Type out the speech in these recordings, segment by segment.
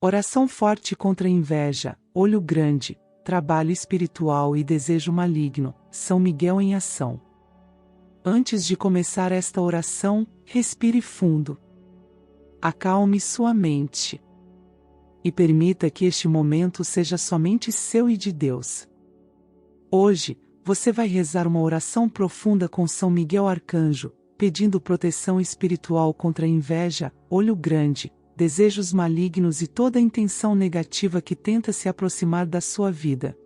Oração forte contra a inveja, olho grande, trabalho espiritual e desejo maligno, São Miguel em ação. Antes de começar esta oração, respire fundo. Acalme sua mente. E permita que este momento seja somente seu e de Deus. Hoje, você vai rezar uma oração profunda com São Miguel Arcanjo, pedindo proteção espiritual contra a inveja, olho grande, desejos malignos e toda intenção negativa que tenta se aproximar da sua vida.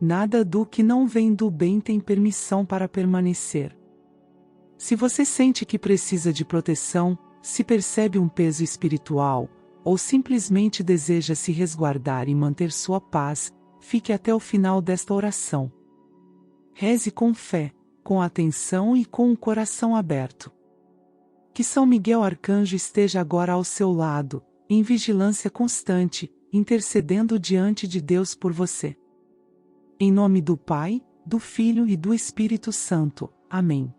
Nada do que não vem do bem tem permissão para permanecer. Se você sente que precisa de proteção, se percebe um peso espiritual, ou simplesmente deseja se resguardar e manter sua paz, fique até o final desta oração. Reze com fé, com atenção e com o coração aberto. Que São Miguel Arcanjo esteja agora ao seu lado, em vigilância constante, intercedendo diante de Deus por você. Em nome do Pai, do Filho e do Espírito Santo. Amém.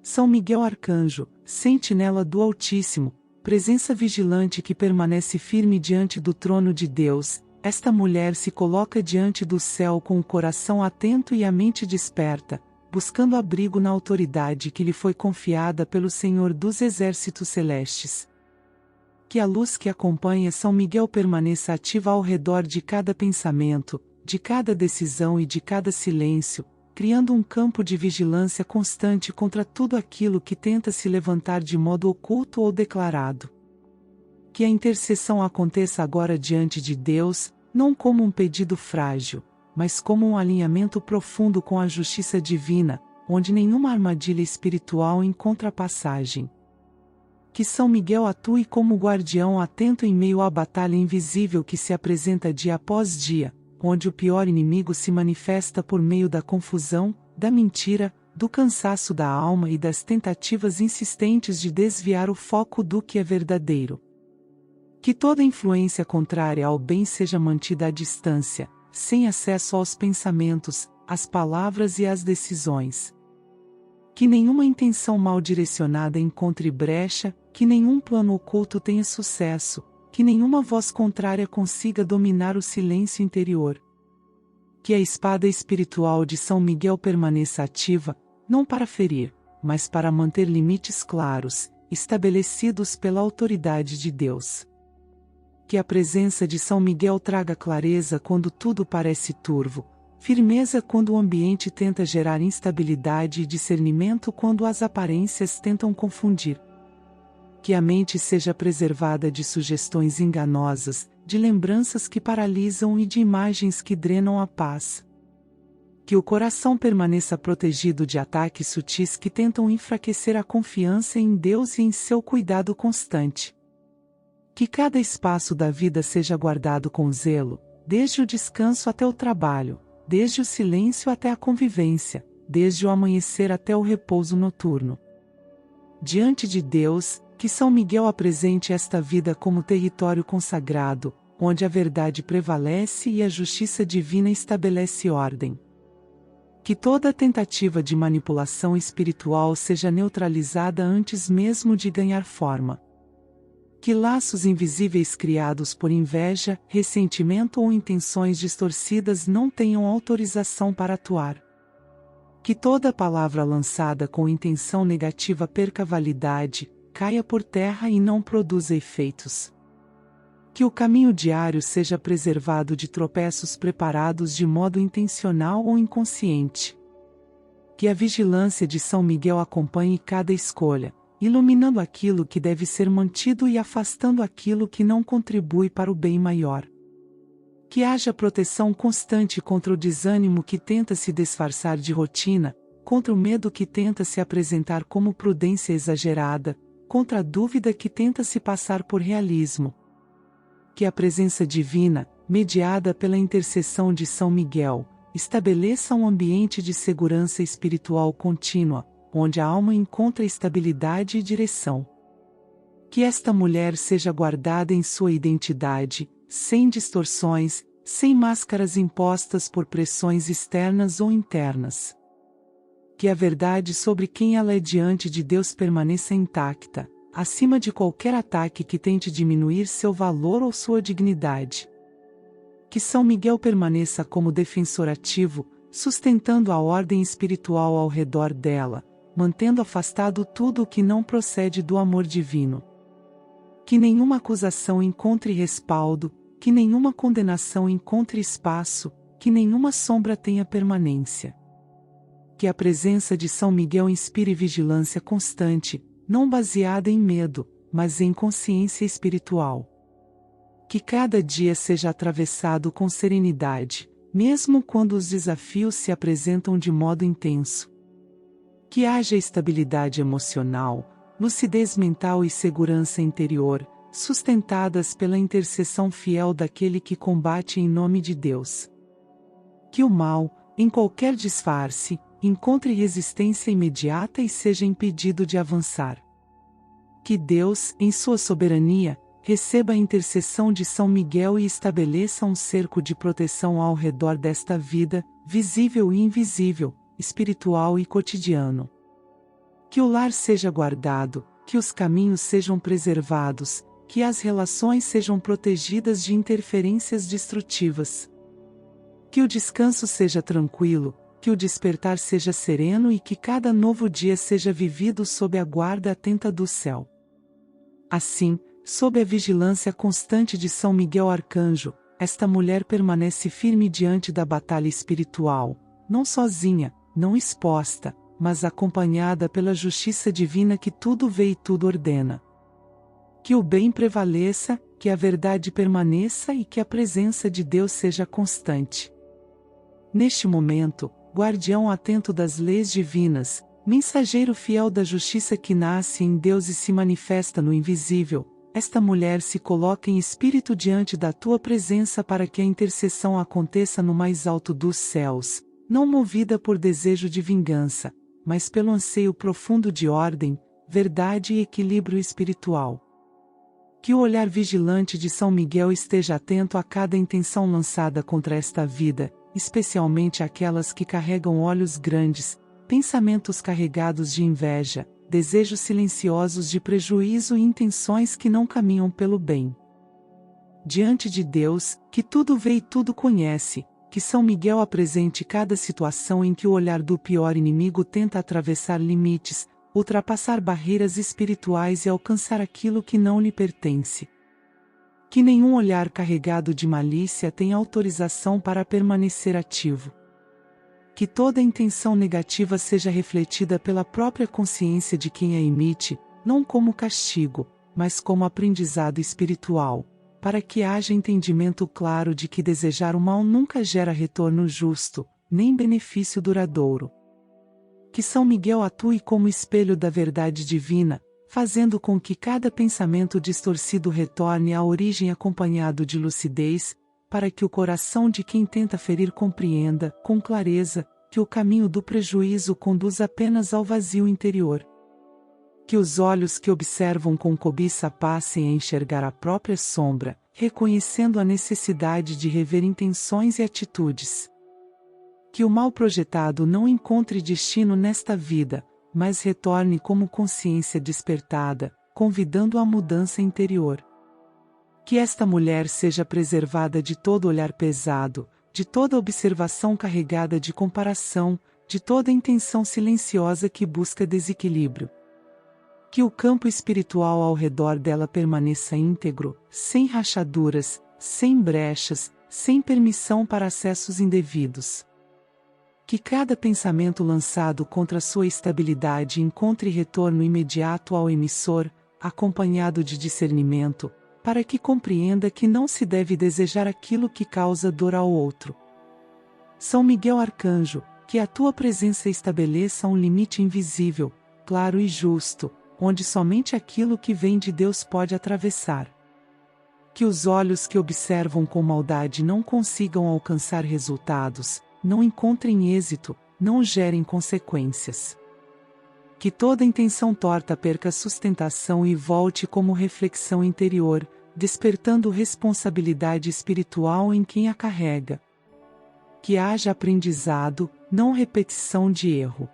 São Miguel Arcanjo, sentinela do Altíssimo, presença vigilante que permanece firme diante do trono de Deus, esta mulher se coloca diante do céu com o coração atento e a mente desperta, buscando abrigo na autoridade que lhe foi confiada pelo Senhor dos Exércitos Celestes. Que a luz que acompanha São Miguel permaneça ativa ao redor de cada pensamento, de cada decisão e de cada silêncio, criando um campo de vigilância constante contra tudo aquilo que tenta se levantar de modo oculto ou declarado. Que a intercessão aconteça agora diante de Deus, não como um pedido frágil, mas como um alinhamento profundo com a justiça divina, onde nenhuma armadilha espiritual encontra passagem. Que São Miguel atue como guardião atento em meio à batalha invisível que se apresenta dia após dia, onde o pior inimigo se manifesta por meio da confusão, da mentira, do cansaço da alma e das tentativas insistentes de desviar o foco do que é verdadeiro. Que toda influência contrária ao bem seja mantida à distância, sem acesso aos pensamentos, às palavras e às decisões. Que nenhuma intenção mal direcionada encontre brecha, que nenhum plano oculto tenha sucesso, que nenhuma voz contrária consiga dominar o silêncio interior. Que a espada espiritual de São Miguel permaneça ativa, não para ferir, mas para manter limites claros, estabelecidos pela autoridade de Deus. Que a presença de São Miguel traga clareza quando tudo parece turvo, firmeza quando o ambiente tenta gerar instabilidade e discernimento quando as aparências tentam confundir. Que a mente seja preservada de sugestões enganosas, de lembranças que paralisam e de imagens que drenam a paz. Que o coração permaneça protegido de ataques sutis que tentam enfraquecer a confiança em Deus e em seu cuidado constante. Que cada espaço da vida seja guardado com zelo, desde o descanso até o trabalho, desde o silêncio até a convivência, desde o amanhecer até o repouso noturno. Diante de Deus, que São Miguel apresente esta vida como território consagrado, onde a verdade prevalece e a justiça divina estabelece ordem. Que toda tentativa de manipulação espiritual seja neutralizada antes mesmo de ganhar forma. Que laços invisíveis criados por inveja, ressentimento ou intenções distorcidas não tenham autorização para atuar. Que toda palavra lançada com intenção negativa perca validade, caia por terra e não produza efeitos. Que o caminho diário seja preservado de tropeços preparados de modo intencional ou inconsciente. Que a vigilância de São Miguel acompanhe cada escolha, iluminando aquilo que deve ser mantido e afastando aquilo que não contribui para o bem maior. Que haja proteção constante contra o desânimo que tenta se disfarçar de rotina, contra o medo que tenta se apresentar como prudência exagerada, contra a dúvida que tenta se passar por realismo. Que a presença divina, mediada pela intercessão de São Miguel, estabeleça um ambiente de segurança espiritual contínua, onde a alma encontra estabilidade e direção. Que esta mulher seja guardada em sua identidade, sem distorções, sem máscaras impostas por pressões externas ou internas. Que a verdade sobre quem ela é diante de Deus permaneça intacta, acima de qualquer ataque que tente diminuir seu valor ou sua dignidade. Que São Miguel permaneça como defensor ativo, sustentando a ordem espiritual ao redor dela, mantendo afastado tudo o que não procede do amor divino. Que nenhuma acusação encontre respaldo, que nenhuma condenação encontre espaço, que nenhuma sombra tenha permanência. Que a presença de São Miguel inspire vigilância constante, não baseada em medo, mas em consciência espiritual. Que cada dia seja atravessado com serenidade, mesmo quando os desafios se apresentam de modo intenso. Que haja estabilidade emocional, lucidez mental e segurança interior, sustentadas pela intercessão fiel daquele que combate em nome de Deus. Que o mal, em qualquer disfarce, encontre resistência imediata e seja impedido de avançar. Que Deus, em sua soberania, receba a intercessão de São Miguel e estabeleça um cerco de proteção ao redor desta vida, visível e invisível, espiritual e cotidiano. Que o lar seja guardado, que os caminhos sejam preservados, que as relações sejam protegidas de interferências destrutivas. Que o descanso seja tranquilo, que o despertar seja sereno e que cada novo dia seja vivido sob a guarda atenta do céu. Assim, sob a vigilância constante de São Miguel Arcanjo, esta mulher permanece firme diante da batalha espiritual, não sozinha, não exposta, mas acompanhada pela justiça divina que tudo vê e tudo ordena. Que o bem prevaleça, que a verdade permaneça e que a presença de Deus seja constante. Neste momento, guardião atento das leis divinas, mensageiro fiel da justiça que nasce em Deus e se manifesta no invisível, esta mulher se coloca em espírito diante da tua presença para que a intercessão aconteça no mais alto dos céus, não movida por desejo de vingança, mas pelo anseio profundo de ordem, verdade e equilíbrio espiritual. Que o olhar vigilante de São Miguel esteja atento a cada intenção lançada contra esta vida, especialmente aquelas que carregam olhos grandes, pensamentos carregados de inveja, desejos silenciosos de prejuízo e intenções que não caminham pelo bem. Diante de Deus, que tudo vê e tudo conhece, que São Miguel apresente cada situação em que o olhar do pior inimigo tenta atravessar limites, ultrapassar barreiras espirituais e alcançar aquilo que não lhe pertence. Que nenhum olhar carregado de malícia tenha autorização para permanecer ativo. Que toda intenção negativa seja refletida pela própria consciência de quem a emite, não como castigo, mas como aprendizado espiritual, para que haja entendimento claro de que desejar o mal nunca gera retorno justo, nem benefício duradouro. Que São Miguel atue como espelho da verdade divina, fazendo com que cada pensamento distorcido retorne à origem acompanhado de lucidez, para que o coração de quem tenta ferir compreenda, com clareza, que o caminho do prejuízo conduz apenas ao vazio interior. Que os olhos que observam com cobiça passem a enxergar a própria sombra, reconhecendo a necessidade de rever intenções e atitudes. Que o mal projetado não encontre destino nesta vida, mas retorne como consciência despertada, convidando a mudança interior. Que esta mulher seja preservada de todo olhar pesado, de toda observação carregada de comparação, de toda intenção silenciosa que busca desequilíbrio. Que o campo espiritual ao redor dela permaneça íntegro, sem rachaduras, sem brechas, sem permissão para acessos indevidos. Que cada pensamento lançado contra sua estabilidade encontre retorno imediato ao emissor, acompanhado de discernimento, para que compreenda que não se deve desejar aquilo que causa dor ao outro. São Miguel Arcanjo, que a tua presença estabeleça um limite invisível, claro e justo, onde somente aquilo que vem de Deus pode atravessar. Que os olhos que observam com maldade não consigam alcançar resultados, não encontrem êxito, não gerem consequências. Que toda intenção torta perca sustentação e volte como reflexão interior, despertando responsabilidade espiritual em quem a carrega. Que haja aprendizado, não repetição de erro.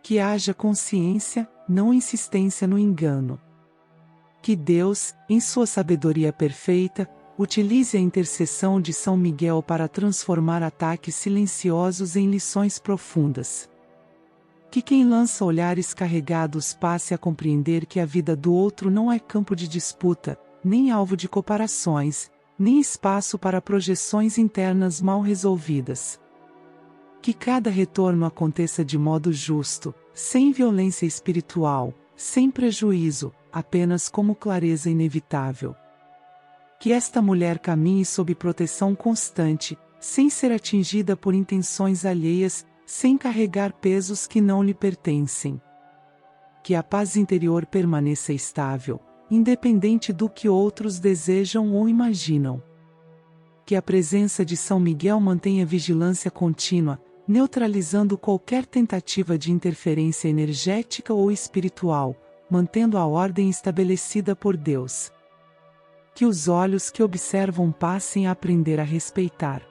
Que haja consciência, não insistência no engano. Que Deus, em sua sabedoria perfeita, utilize a intercessão de São Miguel para transformar ataques silenciosos em lições profundas. Que quem lança olhares carregados passe a compreender que a vida do outro não é campo de disputa, nem alvo de comparações, nem espaço para projeções internas mal resolvidas. Que cada retorno aconteça de modo justo, sem violência espiritual, sem prejuízo, apenas como clareza inevitável. Que esta mulher caminhe sob proteção constante, sem ser atingida por intenções alheias, sem carregar pesos que não lhe pertencem. Que a paz interior permaneça estável, independente do que outros desejam ou imaginam. Que a presença de São Miguel mantenha vigilância contínua, neutralizando qualquer tentativa de interferência energética ou espiritual, mantendo a ordem estabelecida por Deus. Que os olhos que observam passem a aprender a respeitar.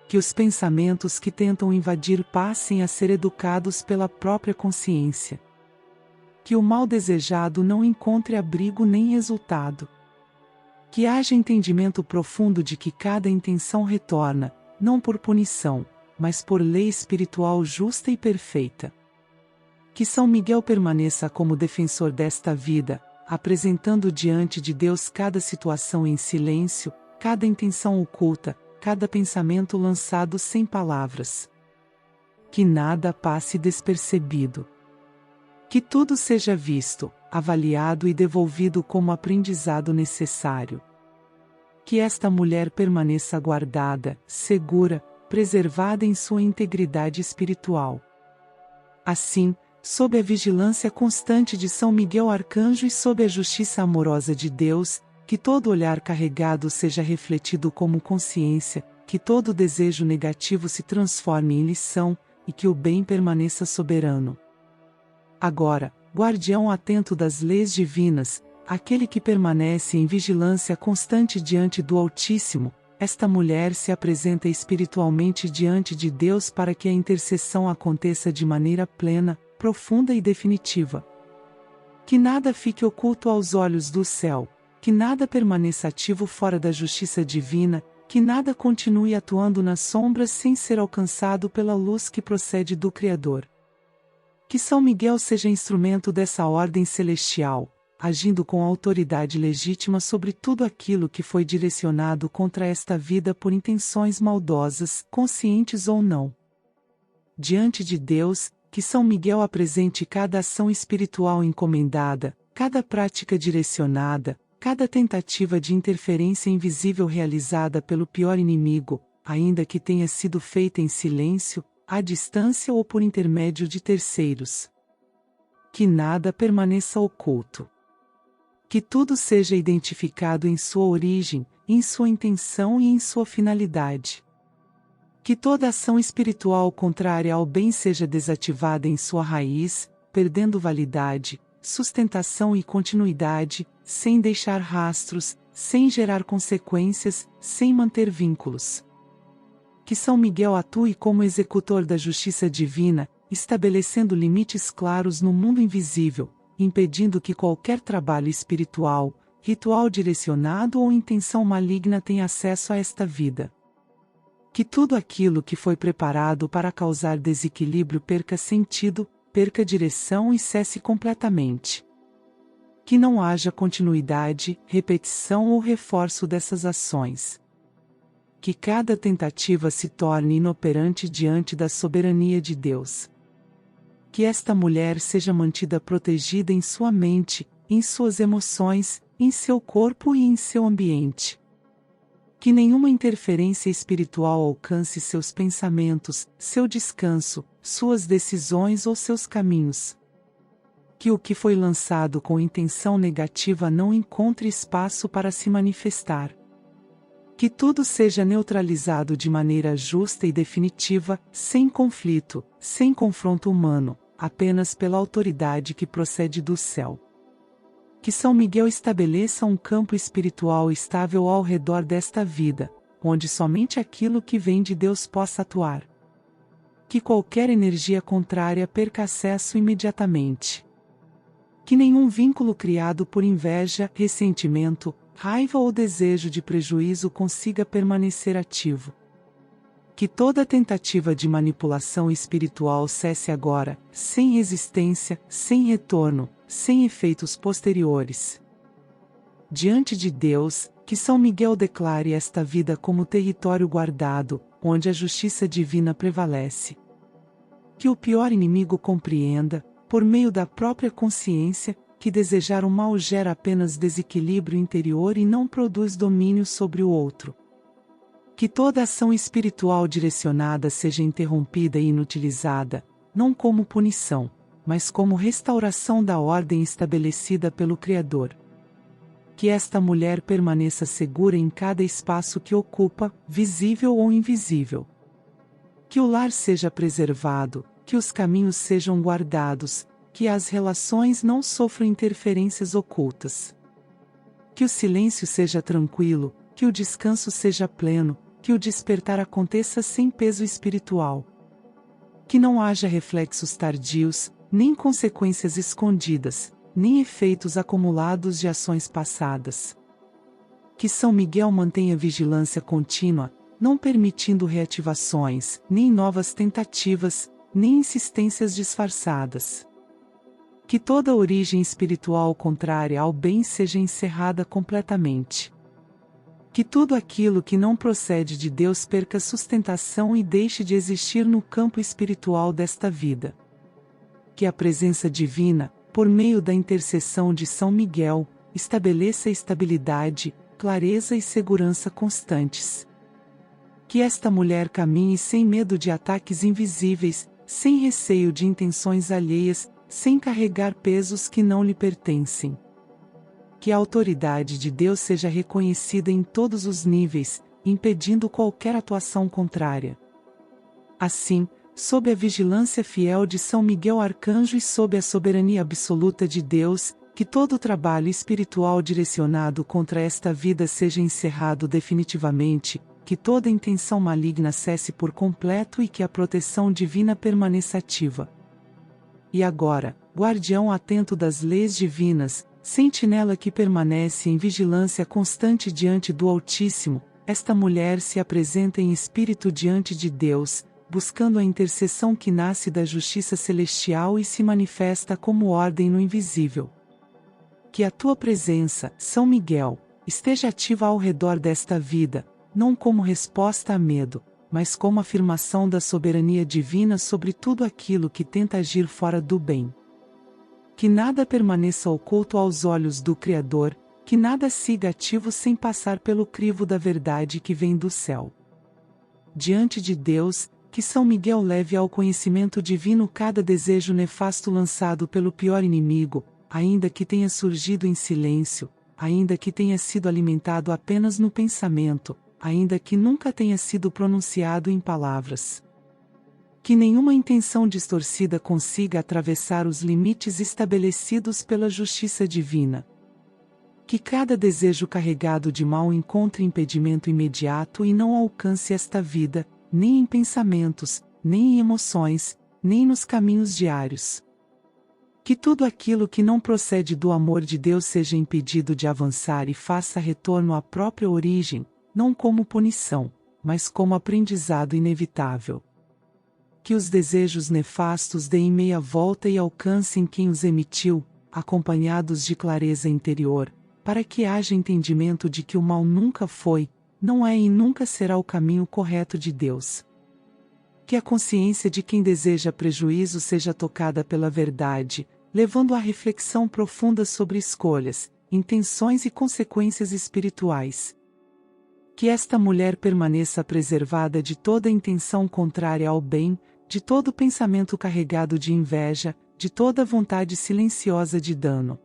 Que os pensamentos que tentam invadir passem a ser educados pela própria consciência. Que o mal desejado não encontre abrigo nem resultado. Que haja entendimento profundo de que cada intenção retorna, não por punição, mas por lei espiritual justa e perfeita. Que São Miguel permaneça como defensor desta vida, apresentando diante de Deus cada situação em silêncio, cada intenção oculta, cada pensamento lançado sem palavras. Que nada passe despercebido. Que tudo seja visto, avaliado e devolvido como aprendizado necessário. Que esta mulher permaneça guardada, segura, preservada em sua integridade espiritual. Assim, sob a vigilância constante de São Miguel Arcanjo e sob a justiça amorosa de Deus, que todo olhar carregado seja refletido como consciência, que todo desejo negativo se transforme em lição, e que o bem permaneça soberano. Agora, guardião atento das leis divinas, aquele que permanece em vigilância constante diante do Altíssimo, esta mulher se apresenta espiritualmente diante de Deus para que a intercessão aconteça de maneira plena, profunda e definitiva. Que nada fique oculto aos olhos do céu, que nada permaneça ativo fora da justiça divina, que nada continue atuando nas sombras sem ser alcançado pela luz que procede do Criador. Que São Miguel seja instrumento dessa ordem celestial, agindo com autoridade legítima sobre tudo aquilo que foi direcionado contra esta vida por intenções maldosas, conscientes ou não. Diante de Deus, que São Miguel apresente cada ação espiritual encomendada, cada prática direcionada, cada tentativa de interferência invisível realizada pelo pior inimigo, ainda que tenha sido feita em silêncio, à distância ou por intermédio de terceiros. Que nada permaneça oculto. Que tudo seja identificado em sua origem, em sua intenção e em sua finalidade. Que toda ação espiritual contrária ao bem seja desativada em sua raiz, perdendo validade, sustentação e continuidade, sem deixar rastros, sem gerar consequências, sem manter vínculos. Que São Miguel atue como executor da justiça divina, estabelecendo limites claros no mundo invisível, impedindo que qualquer trabalho espiritual, ritual direcionado ou intenção maligna tenha acesso a esta vida. Que tudo aquilo que foi preparado para causar desequilíbrio perca sentido, perca direção e cesse completamente. Que não haja continuidade, repetição ou reforço dessas ações. Que cada tentativa se torne inoperante diante da soberania de Deus. Que esta mulher seja mantida protegida em sua mente, em suas emoções, em seu corpo e em seu ambiente. Que nenhuma interferência espiritual alcance seus pensamentos, seu descanso, suas decisões ou seus caminhos. Que o que foi lançado com intenção negativa não encontre espaço para se manifestar. Que tudo seja neutralizado de maneira justa e definitiva, sem conflito, sem confronto humano, apenas pela autoridade que procede do céu. Que São Miguel estabeleça um campo espiritual estável ao redor desta vida, onde somente aquilo que vem de Deus possa atuar. Que qualquer energia contrária perca acesso imediatamente. Que nenhum vínculo criado por inveja, ressentimento, raiva ou desejo de prejuízo consiga permanecer ativo. Que toda tentativa de manipulação espiritual cesse agora, sem resistência, sem retorno, sem efeitos posteriores. Diante de Deus, que São Miguel declare esta vida como território guardado, onde a justiça divina prevalece. Que o pior inimigo compreenda, por meio da própria consciência, que desejar o mal gera apenas desequilíbrio interior e não produz domínio sobre o outro. Que toda ação espiritual direcionada seja interrompida e inutilizada, não como punição, mas como restauração da ordem estabelecida pelo Criador. Que esta mulher permaneça segura em cada espaço que ocupa, visível ou invisível. Que o lar seja preservado, que os caminhos sejam guardados, que as relações não sofram interferências ocultas. Que o silêncio seja tranquilo, que o descanso seja pleno, que o despertar aconteça sem peso espiritual. Que não haja reflexos tardios, nem consequências escondidas, nem efeitos acumulados de ações passadas. Que São Miguel mantenha vigilância contínua, não permitindo reativações, nem novas tentativas, nem insistências disfarçadas. Que toda origem espiritual contrária ao bem seja encerrada completamente. Que tudo aquilo que não procede de Deus perca sustentação e deixe de existir no campo espiritual desta vida. Que a presença divina, por meio da intercessão de São Miguel, estabeleça estabilidade, clareza e segurança constantes. Que esta mulher caminhe sem medo de ataques invisíveis, sem receio de intenções alheias, sem carregar pesos que não lhe pertencem. Que a autoridade de Deus seja reconhecida em todos os níveis, impedindo qualquer atuação contrária. Assim, sob a vigilância fiel de São Miguel Arcanjo e sob a soberania absoluta de Deus, que todo o trabalho espiritual direcionado contra esta vida seja encerrado definitivamente, que toda intenção maligna cesse por completo e que a proteção divina permaneça ativa. E agora, guardião atento das leis divinas, sentinela que permanece em vigilância constante diante do Altíssimo, esta mulher se apresenta em espírito diante de Deus, buscando a intercessão que nasce da justiça celestial e se manifesta como ordem no invisível. Que a tua presença, São Miguel, esteja ativa ao redor desta vida, não como resposta a medo, mas como afirmação da soberania divina sobre tudo aquilo que tenta agir fora do bem. Que nada permaneça oculto aos olhos do Criador, que nada siga ativo sem passar pelo crivo da verdade que vem do céu. Diante de Deus, que São Miguel leve ao conhecimento divino cada desejo nefasto lançado pelo pior inimigo, ainda que tenha surgido em silêncio, ainda que tenha sido alimentado apenas no pensamento, ainda que nunca tenha sido pronunciado em palavras. Que nenhuma intenção distorcida consiga atravessar os limites estabelecidos pela justiça divina. Que cada desejo carregado de mal encontre impedimento imediato e não alcance esta vida, nem em pensamentos, nem em emoções, nem nos caminhos diários. Que tudo aquilo que não procede do amor de Deus seja impedido de avançar e faça retorno à própria origem, não como punição, mas como aprendizado inevitável. Que os desejos nefastos deem meia volta e alcancem quem os emitiu, acompanhados de clareza interior, para que haja entendimento de que o mal nunca foi, não é e nunca será o caminho correto de Deus. Que a consciência de quem deseja prejuízo seja tocada pela verdade, levando à reflexão profunda sobre escolhas, intenções e consequências espirituais. Que esta mulher permaneça preservada de toda intenção contrária ao bem, de todo pensamento carregado de inveja, de toda vontade silenciosa de dano.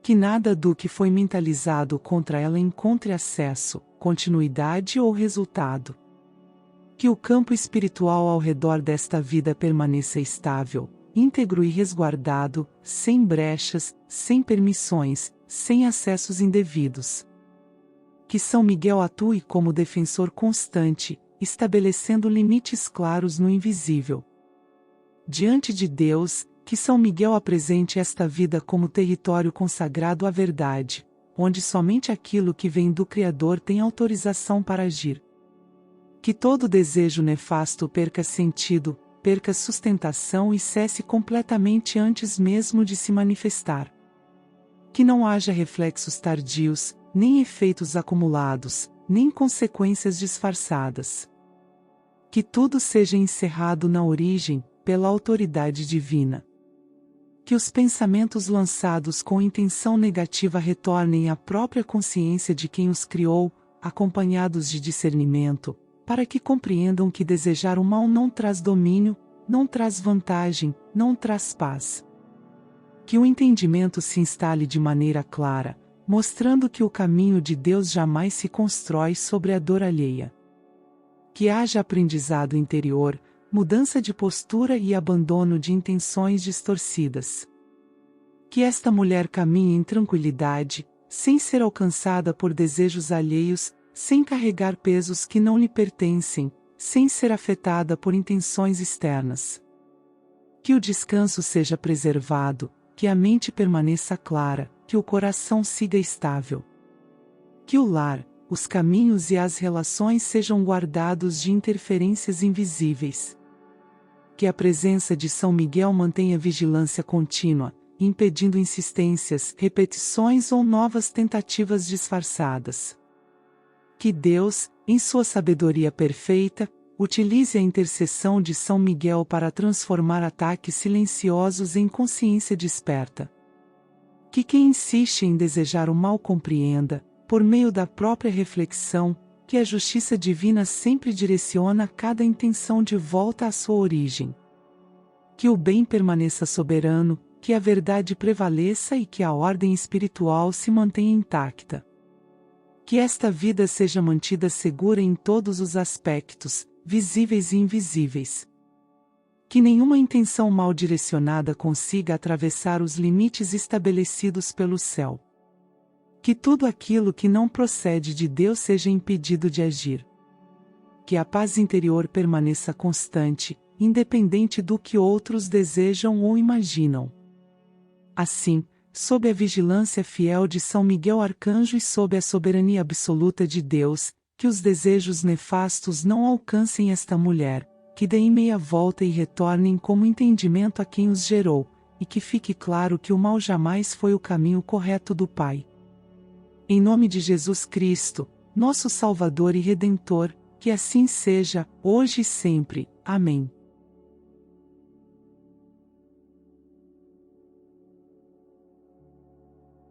Que nada do que foi mentalizado contra ela encontre acesso, continuidade ou resultado. Que o campo espiritual ao redor desta vida permaneça estável, íntegro e resguardado, sem brechas, sem permissões, sem acessos indevidos. Que São Miguel atue como defensor constante, estabelecendo limites claros no invisível. Diante de Deus, que São Miguel apresente esta vida como território consagrado à verdade, onde somente aquilo que vem do Criador tem autorização para agir. Que todo desejo nefasto perca sentido, perca sustentação e cesse completamente antes mesmo de se manifestar. Que não haja reflexos tardios, nem efeitos acumulados, nem consequências disfarçadas. Que tudo seja encerrado na origem, pela autoridade divina. Que os pensamentos lançados com intenção negativa retornem à própria consciência de quem os criou, acompanhados de discernimento, para que compreendam que desejar o mal não traz domínio, não traz vantagem, não traz paz. Que o entendimento se instale de maneira clara, mostrando que o caminho de Deus jamais se constrói sobre a dor alheia. Que haja aprendizado interior, mudança de postura e abandono de intenções distorcidas. Que esta mulher caminhe em tranquilidade, sem ser alcançada por desejos alheios, sem carregar pesos que não lhe pertencem, sem ser afetada por intenções externas. Que o descanso seja preservado, que a mente permaneça clara, que o coração siga estável. Que o lar, os caminhos e as relações sejam guardados de interferências invisíveis. Que a presença de São Miguel mantenha vigilância contínua, impedindo insistências, repetições ou novas tentativas disfarçadas. Que Deus, em sua sabedoria perfeita, utilize a intercessão de São Miguel para transformar ataques silenciosos em consciência desperta. Que quem insiste em desejar o mal compreenda, por meio da própria reflexão, que a justiça divina sempre direciona cada intenção de volta à sua origem. Que o bem permaneça soberano, que a verdade prevaleça e que a ordem espiritual se mantenha intacta. Que esta vida seja mantida segura em todos os aspectos, visíveis e invisíveis. Que nenhuma intenção mal direcionada consiga atravessar os limites estabelecidos pelo céu. Que tudo aquilo que não procede de Deus seja impedido de agir. Que a paz interior permaneça constante, independente do que outros desejam ou imaginam. Assim, sob a vigilância fiel de São Miguel Arcanjo e sob a soberania absoluta de Deus, que os desejos nefastos não alcancem esta mulher, que deem meia volta e retornem como entendimento a quem os gerou, e que fique claro que o mal jamais foi o caminho correto do Pai. Em nome de Jesus Cristo, nosso Salvador e Redentor, que assim seja, hoje e sempre. Amém.